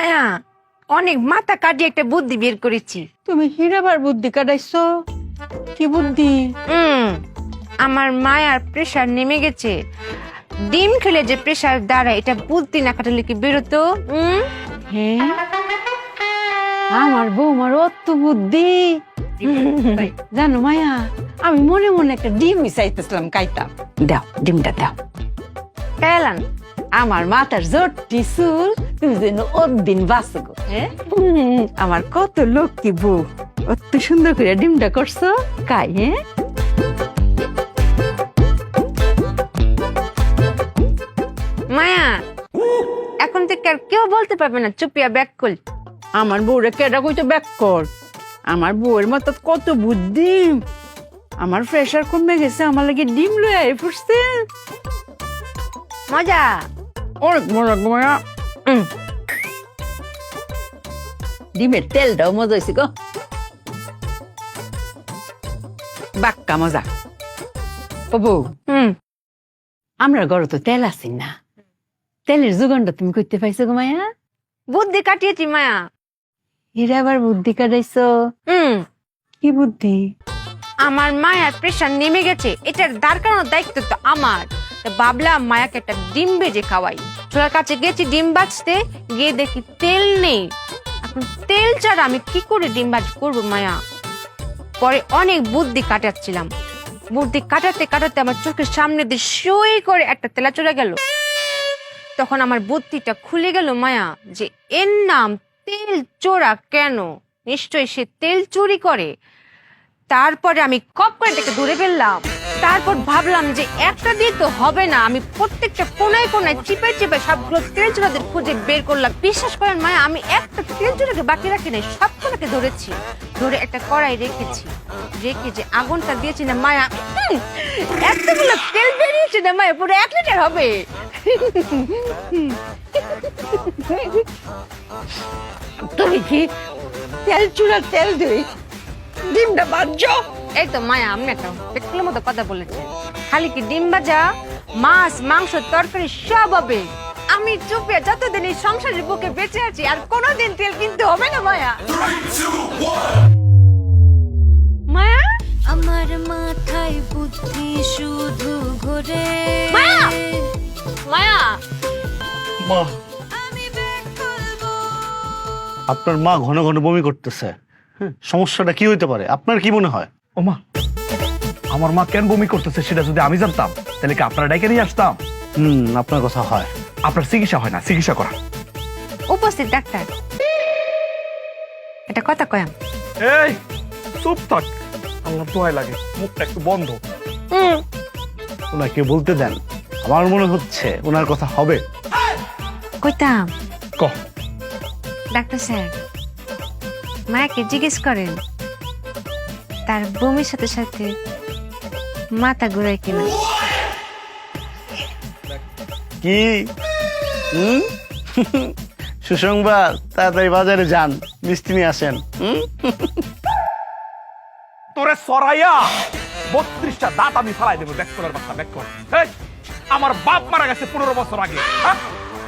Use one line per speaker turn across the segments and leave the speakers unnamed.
মায়া অনেক মাথা কাটিয়ে একটা বুদ্ধি বের করেছি।
তুমি হীরাবার বুদ্ধি কাটাইছো? কি বুদ্ধি?
আমার মায়ার প্রেসার নেমে গেছে। ডিম খেলে যে প্রেসার দাঁড়ায়, এটা বুদ্ধি না কাটালে কি বেরোতো?
হ্যাঁ, আমার বৌমার অত বুদ্ধি। জানো মায়া, আমি মনে মনে একটা ডিম চাইতেছিলাম, কাইতাম। দাও ডিমটা দাও।
কেলান
আমার মাথার জোরটি চুল, তুমি যেন দিন বাঁচো গো। হ্যাঁ, আমার কত লক্ষ্মী বউ, অত সুন্দর করে ডিমটা করছো, কাই। হ্যাঁ,
মায়া এখন থেকে আর কেউ বলতে পারবে না চুপিয়া ব্যাক কল।
আমার বউরে কেডা কইতো ব্যাক কর। আমার বউয়ের মতো কত বুদ্ধি। আমার প্রেশার কমে গেছে, আমার লাগে ডিম লয়ে আই পড়ছে।
মজা
অনেক মজা গো মায়া। ডিমের তেলটাও মজা হয়েছে গো, বাক্কা মজা। ও বউ, আমরা ঘরে তো তেল আছি না, তেলের যোগানটা তুমি করতে পাইছো গো মায়া?
বুদ্ধি কাটিয়েছি মায়া।
এরা আবার বুদ্ধি কাটাইছো? কি বুদ্ধি?
আমার মায়ার প্রেসার নেমে গেছে, এটার দাঁড়ানোর দায়িত্ব তো আমার। ভাবলাম মায়াকে একটা ডিম ভেজে খাওয়াই। চোরার কাছে গেছি ডিম ভাজতে, গিয়ে দেখি তেল নেই। এখন তেল ছাড়া আমি কি করে ডিম ভাজ করবো মায়া? পরে অনেক বুদ্ধি কাটাচ্ছিলাম, বুদ্ধি কাটাতে কাটাতে আমার চোখের সামনে দিয়ে সই করে একটা তেলা চলে গেল। তখন আমার বুদ্ধিটা খুলে গেল মায়া, যে এর নাম তেল চোরা কেন? নিশ্চয়ই সে তেল চুরি করে। তারপরে আমি কপ করে এটাকে ধরে ফেললাম। তারপর ভাবলাম যে একটা দিয়ে তো হবে না, আমি প্রত্যেকটা কোনায় কোনায় চিপে চিপে সবগুলো তেল চোরাদের খুঁজে বের করলাম। বিশ্বাস করেন মায়া, আমি একটা তেল চোরাকে বাকি রাখি নাই, সবগুলোকে ধরেছি। ধরে একটা কড়াই রেখেছি, রেখে যে আগুনটা দিয়েছি না মায়া, এতগুলো তেল বেরিয়েছে না মায়া, পুরো 1 লিটার হবে।
তুমি কি তেল চুলার তেল দিই ডিমটা ভাজছো?
এই তো মায়া, আমি একটা পেট্রোলের মতো কথা বলেছি। খালি কি ডিম ভাজা, মাছ মাংস তরকারি সব হবে। আমি চুপিয়া যতদিন এই সংসারের বুকে বেঁচে আছি আর কোনোদিন তেল কিনতে হবে না মায়া। মায়া,
আমার মাথায় বুদ্ধি শুধু ঘোরে।
মায়া, মায়া,
মা, আপনার মা ঘন ঘন বমি করতেছে। সমস্যাটা কি হইতে পারে? আপনার কি মনে হয়?
ও মা, আমার মা কেন বমি করতেছে সেটা যদি আমি জানতাম তাহলে কি আপনারা ডাইকে নিয়ে আসতাম?
আপনার কথা হয়।
আপনার চিকিৎসা হয় না, চিকিৎসা করা।
উপস্থিত ডাক্তার, এটা কথা কয়াম।
এই চুপ থাক, আল্লাহ দোয়াই লাগে, মুখটা একটু বন্ধ।
ওনাকে বলতে দেন, আমার মনে হচ্ছে ওনার কথা হবে।
কইতাম
ক
ডাক্তার স্যার, মায়াকে জিজ্ঞেস করেন তার বমির সাথে সাথে মাথা ঘুরায় কিনা।
কি সুসংবাদ, তাড়াতাড়ি বাজারে যান, মিষ্টি নিয়ে আসেন।
তোরে সরাইয়া 32টা দাঁত আমি ফেলাই দেবো। ব্যাক করার বাচ্চা, ব্যাক কর। এই, আমার বাপ মারা গেছে 15 বছর আগে।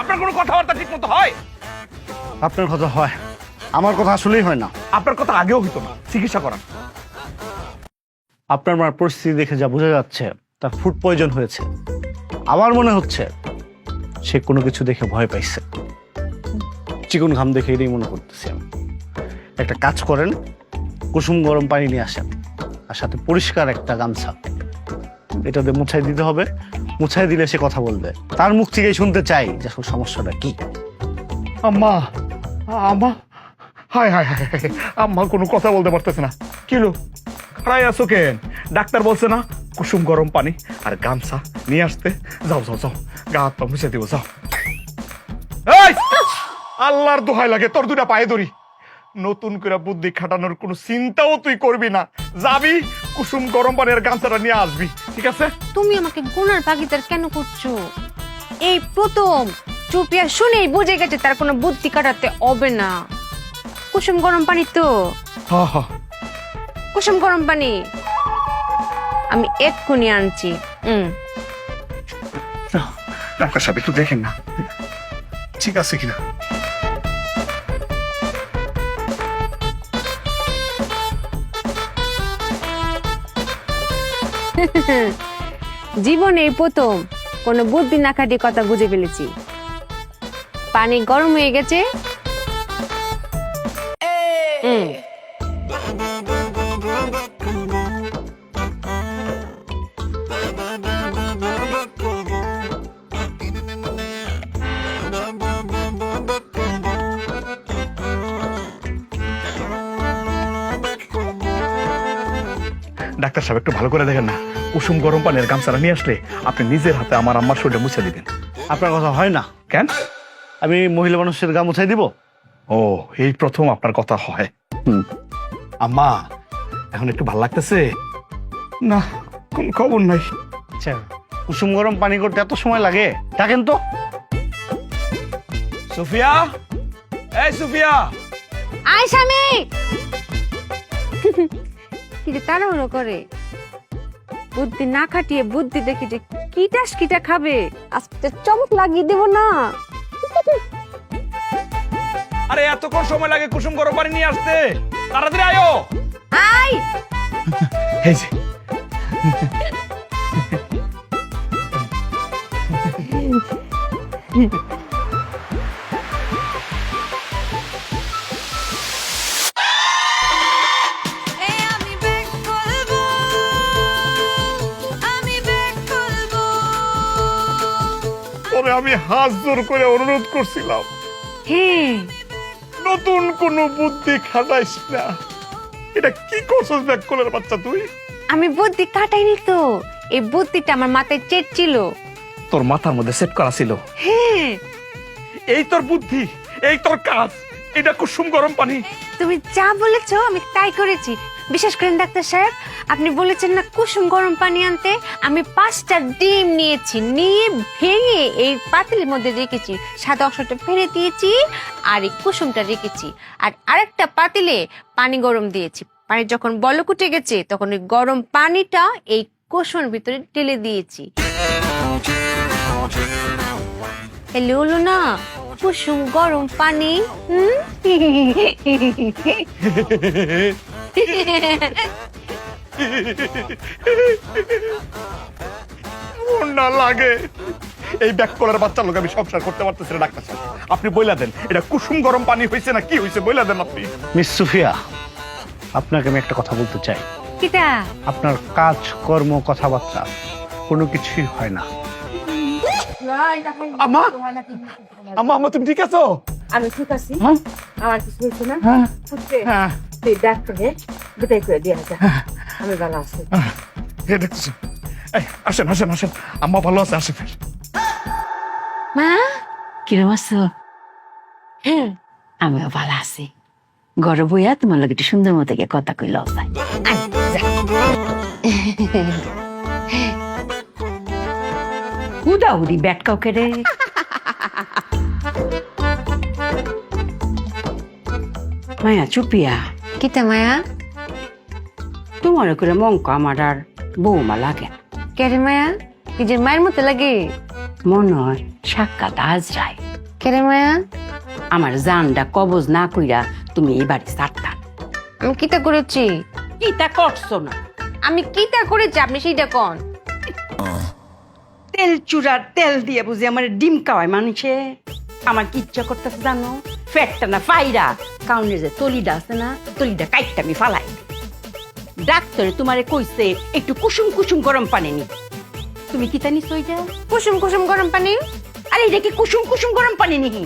আপনার কোনো কথাবার্তা ঠিক মতো হয়?
আপনার কথা হয়, আমার কথা আসলেই হয় না।
আপনার কথা আগেও হইতো না, চিকিৎসা করা।
আপনার মার পরিস্থিতি দেখে যা বোঝা যাচ্ছে, তার ফুড পয়জন হয়েছে। আমার মনে হচ্ছে সে কোনো কিছু দেখে ভয় পাইছে। চিকন ঘাম দেখে এটাই মনে করতেছি আমি। একটা কাজ করেন, কুসুম গরম পানি নিয়ে আসেন, আর সাথে পরিষ্কার একটা গামছা, এটা দিয়ে মুছাই দিতে হবে। মুছাই দিলে সে কথা বলবে। তার মুখ থেকেই শুনতে চাই যে আসলে সমস্যাটা কি।
আম্মা, আম্মা, হায় হায় হায়, আম্মা কোনো কথা বলতে পারতেছে না। কিলো খাড়াই আছো কেন? ডাক্তার বলছে না কুসুম গরম পানি আর গামছা নিয়ে আসতে। যাও যাও যাও, গা হাত পা মুছে দিব, যাও। এই, আল্লাহর দোহাই লাগে, তোর দুটা পায়ে ধরি। নতুন করে বুদ্ধি খাটানোর কোনো চিন্তাও তুই করবি না। যাবি, কুসুম গরম পানি আর গামছাটা নিয়ে আসবি, ঠিক আছে?
তুমি আমাকে গুনার ভাগিদার কেন করছো? এই প্রথম চুপিয়া শুনেই বুঝে গেছে তার কোনো বুদ্ধি কাটাতে হবে না। কুসুম গরম পানি তো,
হ্যাঁ হ্যাঁ,
কুসুম গরম পানি আমি এক্ষুনি আনছি।
ডাক্তার সাহেব একটু দেখেন না ঠিক আছে কিনা।
জীবনে এই প্রথম কোনো বুদ্ধি না খাটিয়ে কথা বুঝে ফেলেছি। পানি গরম হয়ে গেছে। হুম।
ডাক্তার সাহেব একটু ভালো করে দেখেন না, কুসুম গরম পানির গামছাটা নিয়ে আসলে আপনি নিজের হাতে আমার আম্মার শরীরটা মুছে দিবেন।
আপনার কথা হয় না।
কেন?
আমি মহিলা মানুষের গা মুছাই দিব?
ও, এই প্রথম আপনার কথা হয়। আম্মা এখন একটু ভাল লাগতেছে না? কোন খবর নাই।
আচ্ছা, কুসুম গরম পানি করতে এত সময় লাগে? ডাকেন তো।
সুফিয়া, এই সুফিয়া।
আয় স্বামী। কি যে তাড়াহুড়ো করে, বুদ্ধি না খাটিয়ে বুদ্ধি দেখি যে কিটা খাবে, আজকে চমক লাগিয়ে দেব না।
আরে এতক্ষণ সময় লাগে কুসুম গরম পানি নিয়ে আসতে? তাড়াতাড়ি আয়ো।
আয়।
এই যে
আমি ব্যাক করবো, আমি ব্যাক করবো।
তোরে আমি হাত জোর করে অনুরোধ করছিলাম,
হ্যাঁ,
নতুন কোন বুদ্ধি খাটাইস না। এটা কি করছস ব্যাক কলের বাচ্চা তুই?
আমি বুদ্ধি কাটাইনি তো, এই বুদ্ধিটা আমার মাথায় চেট ছিল।
তোর মাথার মধ্যে সেট করা ছিল।
হ্যাঁ,
এই তোর বুদ্ধি, এই তোর কাজ, এটা কুসুম গরম পানি।
তুমি যা বলেছো আমি তাই করেছি। বিশেষ করেন ডাক্তার সাহেব, আপনি বলেছেন না কুসুম গরম পানি আনতে, আমি 5টা ডিম নিয়েছি, নিয়ে ভেঙে এই পাতিলের মধ্যে রেখেছি, সাদা অংশটা ফেলে দিয়েছি আর এই কুসুমটা রেখেছি, আর আরেকটা পাতিলে পানি গরম দিয়েছি। পানি যখন বলক উঠে গেছে তখন ওই গরম পানিটা এই কুসুমের ভিতরে ঢেলে দিয়েছি। এলে হলো না কুসুম গরম পানি।
না লাগে এই ব্যাক কলার বাচ্চার লোক আমি সংসার করতে পারতেছি না। ডাক্তার সাহেব আপনি বইলা দেন এটা কুসুম গরম পানি হয়েছে না কি হয়েছে, বইলা দেন আপনি।
মিস সুফিয়া, আপনাকে আমি একটা কথা বলতে চাই।
কিটা?
আপনার কাজ কর্ম কথাবার্তা কোনো কিছুই হয় না।
আম্মা, আম্মা, আম্মা তুমি ঠিক আছো?
আমি ঠিক আছি,
হ্যাঁ?
আমার কিছু হয়েছে না। হচ্ছে
হ্যাঁ,
তুই ডাক্তারে বিদায় করে দিয়ে যা, আমি ভালো আছি।
এই দেখতেছো? এই, আসেন আসেন আসেন, আম্মা ভালো আছে, আসেন।
মা,
কিরম আছো? আমিও ভালো আছি। ঘরে বইয়া তোমার লগে একটু সুন্দর মতো গিয়ে কথা কইল যায়। উদাউরি ব্যাট কাউকে রে। মায়া চুপিয়া,
কিটা মায়া?
তোমার করে মঙ্ক আমার আর বৌমা লাগে না।
কেরে মায়া? নিজের মায়ের মতো লাগে?
মনে হয় সাক্ষাৎ আজরায়।
কেরে মায়া?
আমার জানটা কবজ না কইরা তুমি এই বাড়ি ছাড়তা।
আমি কিটা করেছি?
কিটা করছো না?
আমি কিটা করেছি আপনি সেইটা কোন?
তেল চূড়ার তেল দিয়ে বুঝি আমার ডিম খাওয়ায় মানুষে। আমার কি ইচ্ছা করতেছে জানো? ফ্যাটটা না ফাইরা কাউনের যে তলিটা আছে না, তলিটা কাইটটা আমি ফালাই। ডাক্তারে তোমারে কইছে একটু কুসুম কুসুম গরম পানি নি। তুমি কিতা নিছ ওইটা?
কুসুম কুসুম গরম পানি?
আরে এটা কি কুসুম কুসুম গরম পানি নিহি?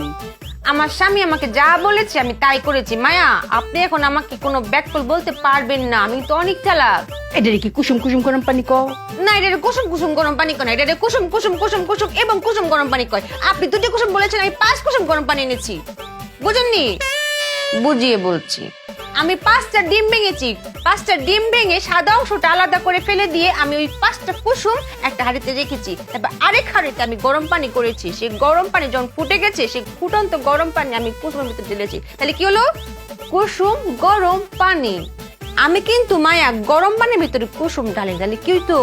আমার স্বামী আমাকে যা বলেছে আমি তাই করেছি। মায়া, আপনি এখন আমাকে কোনো ব্যাককল বলতে পারবেন না, আমি তো অনেক চালাক।
এটা কি কুসুম কুসুম গরম পানি কও?
না, এটা কুসুম কুসুম গরম পানি কয় না, এটা কুসুম কুসুম কুসুম কুসুম এবং কুসুম গরম পানি কয়। আপনি 2টি কুসুম বলেছেন, আমি 5 কুসুম গরম পানি এনেছি। বুঝেননি? বুঝিয়ে বলছি। আমি 5টা ডিম ভেঙেছি, 5টা ডিম ভেঙে সাদা অংশটা আলাদা করে ফেলে দিয়ে আমি ওই 5টা কুসুম একটা হাঁড়িতে রেখেছি। তারপর আরেক হাঁড়িতে আমি গরম পানি করেছি। সেই গরম পানি যখন ফুটে গেছে, সেই ফুটন্ত গরম পানি আমি কুসুমের ভিতরে ঢেলেছি। তাহলে কি হলো? কুসুম গরম পানি। আমি কিন্তু মায়া গরম পানির ভিতরে কুসুম ঢালি, তাহলে কি হইতো?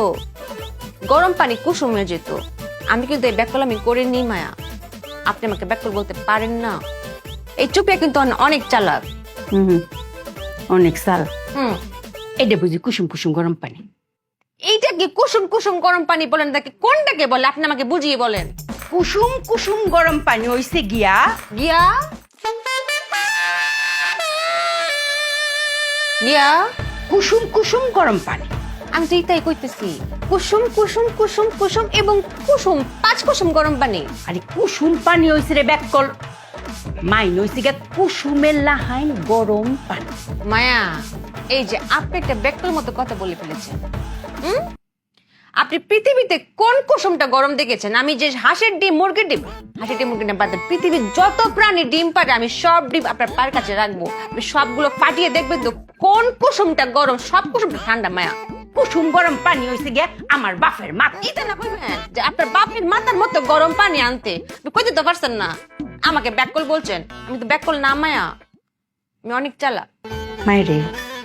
গরম পানি কুসুম হয়ে যেত। আমি কিন্তু এই ব্যাককল আমি করিনি মায়া, আপনি আমাকে ব্যাককল বলতে পারেন না। এই চুপিয়া কিন্তু অনেক চালাক।
অনেক সাল।
হুম,
এটা বুঝি কুসুম কুসুম গরম পানি।
এইটা কি কুসুম কুসুম গরম পানি বলেন তাকে কোনটাকে বলে আপনি আমাকে বুঝিয়ে বলেন।
কুসুম কুসুম গরম পানি হইছে গিয়া
গিয়া গিয়া
কুসুম কুসুম গরম পানি।
আমি তো এটাই কইতেছি, কুসুম কুসুম কুসুম কুসুম এবং কুসুম 5 কুসুম গরম পানি।
আরে কুসুম পানি হইছে রে ব্যাককল, মাইন হইছে গিয়া কুসুমের লাহাইন গরম পানি।
মায়া, এই যে আপনি একটা ব্যক্তির মতো কথা বলে ফেলেছেন। আপনি পৃথিবীতে কোন কুসুমটা গরম দেখেছেন? আমি যে হাঁসের ডিম মুরগির ডিম বাদ দেন, পৃথিবীর যত প্রাণী ডিম পারে আমি সব ডিম আপনার পায়ের কাছে রাখবো, আপনি সবগুলো ফাটিয়ে দেখবেন তো কোন কুসুমটা গরম, সব কুসুমটা ঠান্ডা। মায়া,
কুসুম গরম পানি হইছে গিয়া আমার বাপের মাথা।
এটা না কইবেন যে আপনার বাপের মাথার মতো গরম পানি আনতে, আপনি কইতে তো পারছেন না। আমাকে ব্যাককল বলছেন, আমি তো ব্যাককল না মায়া, আমি অনেক চালাক।
মাইরে,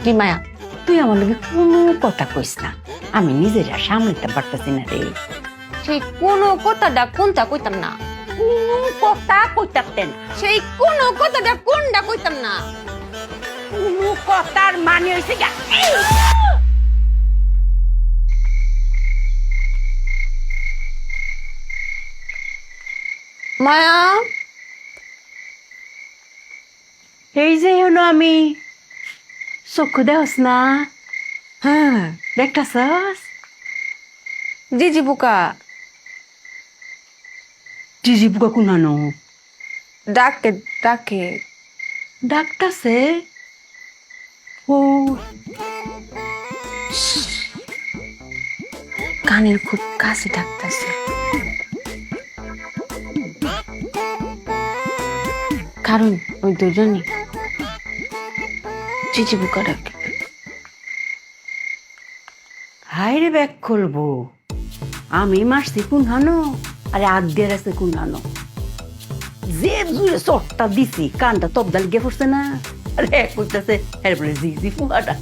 কি মায়া?
তুই আমার লগে কোনো কথা কইস না, আমি নিজেরা সামলাতে পারতেছি না রে।
সেই কোন কথাটা কোনটা কইতাম না,
কোনো কথা কইতাতেন,
সেই কোন কথাটা কোনটা কইতাম না।
কোনো কথার মানে হইছে গিয়া
মায়া,
এই যে হলো আমি চক্ষু দেহস না, হ্যাঁ দেখতাছস?
জিজি বুকা
জিজি বুকা কুনানো
ডাকে ডাকে
ডাকতাছে। ও
কানের খুব কাছে ডাকতেছে। কারণ ওই দুজনই জিজি বুকা ডাকে।
হাই রে ব্যাগ খুলবো, আমি মারছি কুনহানো, আরে আদ্যের আছে কুনহানো, যে জুড়ে চটটা দিছি কানটা তবদাল গিয়ে পড়ছে না। আরে কইতাছে এরপরে জিজি ফুয়াটা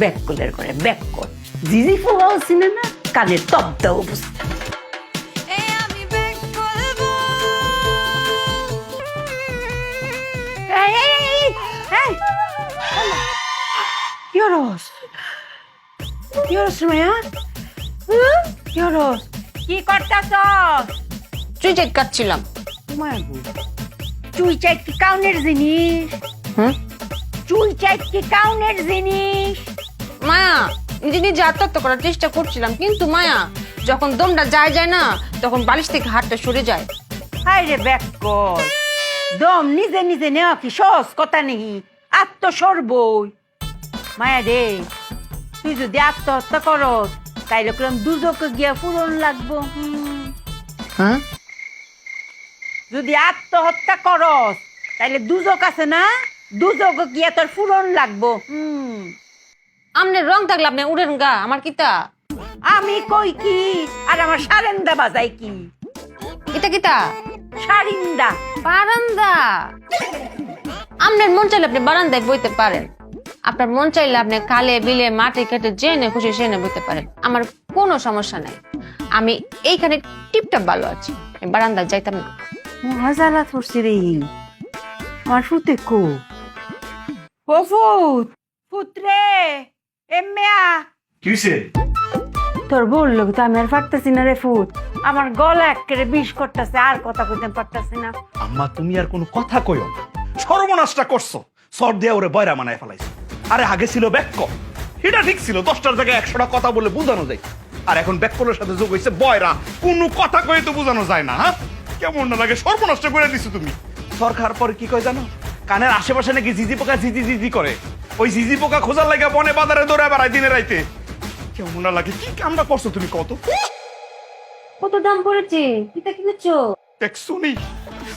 ব্যাগ কলের করে ব্যাগ কল, জিজি ফুয়া চিনে না, কানের তবদাও বুঝতে।
এ আমি ব্যাক করবো
এই, এই, এই, এই, কি হরস? কি হরস মায়া? কি হরস? কি করতাছ?
তুই যে কাটছিলাম।
চুই চাই কি কাউনের জিনিস?
হুম,
চুই চাই কি কাউনের জিনিস?
মায়া নিজে নিজে আত্মহত্য করার চেষ্টা করছিলাম, কিন্তু মায়া যখন দমটা যায় যায় না তখন বালিশ থেকে হাতটা সরে যায়।
হাই রে ব্যাককল, দম নিজে নিজে নেওয়া কি সহজ কথা নেই, আত্মসর্বই। মায়া রে, তুই যদি আত্মহত্যা করস তাইলে কিরম দুজকে গিয়া পূরণ লাগবো।
হ্যাঁ,
যদি আত্মহত্যা করস তাইলে দুজক আছে না, দুজক গিয়া তোর পূরণ লাগবো।
আমনে রং থাকলে আপনি উড়েন গা, আমার কিতা
আমি কই কি আর আমার সারেন্দা বাজাই কি?
কিতা কিতা
সারিন্দা।
বারান্দা। আপনার মন চাইলে আপনি বারান্দায় বইতে পারেন, আপনার মন চাইলে আপনি খালে বিলে মাঠে খেটে জেনে খুশি সেনে বইতে পারেন, আমার কোনো সমস্যা নাই। আমি এইখানে টিপটাপ ভালো আছি, আমি বারান্দায় যাইতাম না।
মহাজালা ধরছি রে আমার ফুতে কো। ও ফুত, ফুতরে এম্মেয়া,
কি হইছে?
তোর বললো তো আমি আর পারতেছি না রে ফুত, আমার গলা একেবারে বিষ করতেছে, আর কথা কইতে পারতেছি না।
আম্মা তুমি আর কোনো কথা কইও না, সর্বনাশটা করছো, সর দিয়া ওরে বয়রা মানায় ফেলাইছো। আরে আগে ছিল ব্যাক্য, এটা ঠিক ছিল, 10টার জায়গায় 100টা কথা বলে বোঝানো যায়, আর এখন ব্যাক্যলের সাথে যোগ হয়েছে বয়রা, কোনো কথা কয়ে তো বোঝানো যায় না। হ্যাঁ, কেমন না লাগে, সর্বনষ্ট করে দিছো তুমি। সরকার পরে কি কয় জানো, কানের আশেপাশে নাকি জিজি পোকা জিজি জিজি করে, ওই জিজি পোকা খোঁজার লাগে বনে বাজারে দৌড়ে বেড়ায় দিনে রাইতে। কেমন না লাগে, কি কামটা করছো তুমি কত?
কত দাম পড়েছে, কিতা কিনেছো?
দেখ শুনি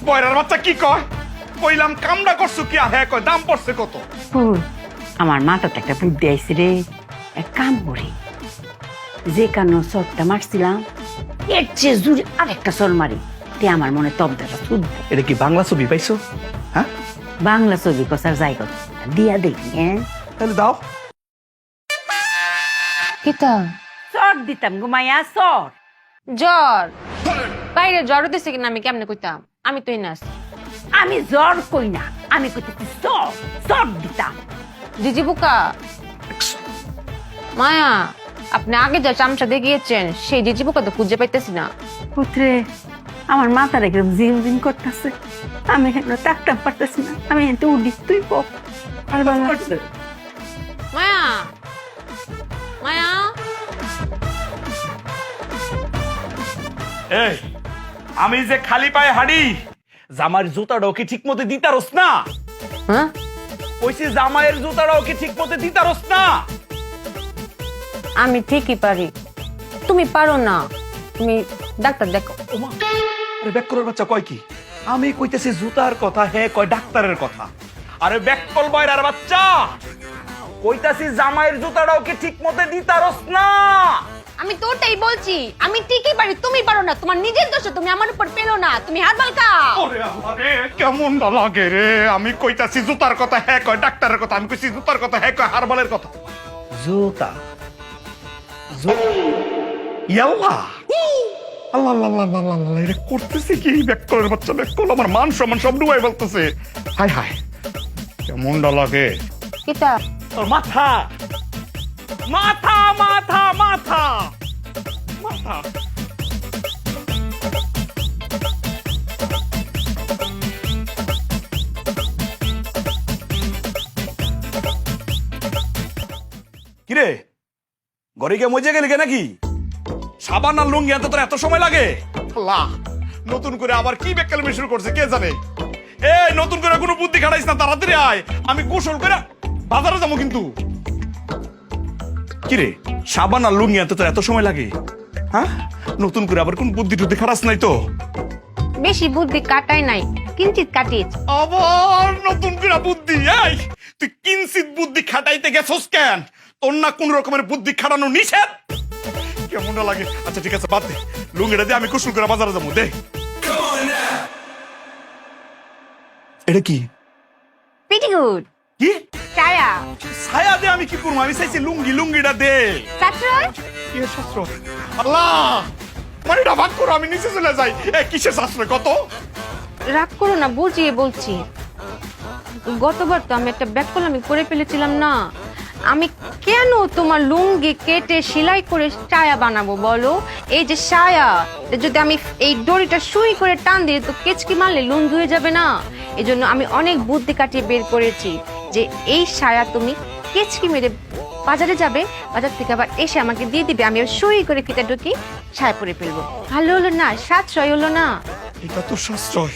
বয়রার বাচ্চা কি কয়, কইলাম কামটা করছো কি, আর হ্যাঁ কয় দাম পড়ছে কত।
ফুল, আমার মাথাতে একটা বুদ্ধি আইছে রে, এক কাম করি, যে কানো চরটা মারছিলাম এর চেয়ে জোরে আরেকটা চর মারি, তে আমার মনে তবদাটা ছুটবো।
এটা কি বাংলা ছবি পাইছো? হ্যাঁ,
বাংলা ছবি কষার জায়গা দিয়া দেখি। হ্যাঁ,
তাহলে দাও।
কিতা?
চর দিতাম ঘুমাইয়া চর।
জ্বর? বাইরে জ্বর দিছে কিনা আমি কেমনে কইতাম, আমি তো এনে আছি।
আমি জ্বর কই না, আমি কইতেছি চর, চর দিতাম।
জিজি বুকা, মায়া আপনি আগে যা চামচা দিয়ে গিয়েছেন সেই জিজি পোকা তো খুঁজে পাইতেছি না।
পুত্রে আমার মাথার একদম জিম জিম করতেছে, আমি এখানে টাকটাম পারতেছি না, আমি এতে উঠি, তুই পক। আর বাবা
মায়া, মায়া,
এই আমি যে খালি পায়ে হাঁটি, জামার জুতাটাও কি ঠিক মতো দিতারস না?
হ্যাঁ
কইছি জামাইয়ের জুতাটাও কি ঠিক মতো দিতারস না?
আমি ঠিকই পারি, তুমি পারো না। তুমি ডাক্তার দেখো।
ওমা, আরে ব্যাককলের বাচ্চা কয় কি? আমি কইতেছি জুতার কথা, হে কয় ডাক্তারের কথা। আরে ব্যাককল বয়রার বাচ্চা, কইতাছি জামাইয়ের জুতাটাও কি ঠিক মতো দিতারস না?
আমি তো ওটাই বলছি, আমি ঠিকই পারি, তুমি পারো না। তোমার নিজের দোষে তুমি আমার উপর পেলো না, তুমি হারবাল খাও।
ওরে আল্লাহ রে, কেমন লাগে রে। আমি কইতাছি জুতার কথা, হে কয় ডাক্তারের কথা। আমি কইছি জুতার কথা, হে কয় হারবালের কথা। জুতা ইয়াল্লাহ, আল্লাহ আল্লাহ আল্লাহ আল্লাহ আল্লাহ, এটা করতেছে কি? ব্যাককলের বাচ্চা, ব্যাককল আমার মান সম্মান সব ডুবাই বলতেছে। হায় হায়, কেমনটা লাগে।
কিতা?
তোর মাথা মাথা মাথা মাথা মাথা। কিরে, ঘরে গিয়ে মজে গেলি নাকি? সাবান আর লুঙ্গি আনতে তোর এত সময় লাগে? আল্লাহ, নতুন করে আবার কি বেকালমি শুরু করছে কে জানে। এই নতুন করে কোনো বুদ্ধি খাটাইস না, তাড়াতাড়ি আয়, আমি গোসল করে বাজারে যাবো কিন্তু। কিরে, সাবান আর লুঙ্গি আনতে তোর এত সময় লাগে? হ্যাঁ, নতুন করে আবার কোন বুদ্ধি টুদ্ধি খাটাস নাই তো?
বেশি বুদ্ধি কাটাই নাই, কিঞ্চিত কাটিয়েছি।
আবার নতুন করে বুদ্ধি? এই তুই কিঞ্চিত বুদ্ধি খাটাইতে গেছস কেন? তোর না কোন রকমের বুদ্ধি খাটানো নিষেধ? কেমনটা লাগে? আচ্ছা ঠিক আছে, বাদ দে, লুঙ্গিটা দিয়ে আমি গোসল করে বাজারে যাবো। দে, এটা কি?
পেটিকুট,
কি
ছায়া,
ছায়া দে? আমি কি করবো? আমি চাইছি লুঙ্গি, লুঙ্গিটা দে।
ছাত্রই
কি শাস্ত্র? আল্লাহ, মানে এটা ভাগ করো, আমি নিচে চলে যাই। কিসের শাস্ত্র কত?
রাগ করো না, বুঝিয়ে বলছি। গতবার তো আমি একটা ব্যাককল আমি করে ফেলেছিলাম না। আমি কেন তোমার লুঙ্গি কেটে সেলাই করে ছায়া বানাবো বলো? এই যে ছায়া, যদি আমি এই দড়িটা সুই করে টান দিয়ে তো কেচকি মারলে লুঙ্গি হয়ে যাবে না। এই জন্য আমি অনেক বুদ্ধি কাটিয়ে বের করেছি যে এই ছায়া তুমি কেচকি মেরে বাজারে যাবে, বাজার থেকে আবার এসে আমাকে দিয়ে দিবে, আমি সুই করে ফিতা ঢুকি ছায়া পরে ফেলবো। ভালো হলো না? সাশ্রয় হলো না?
এটা তো সাশ্রয়।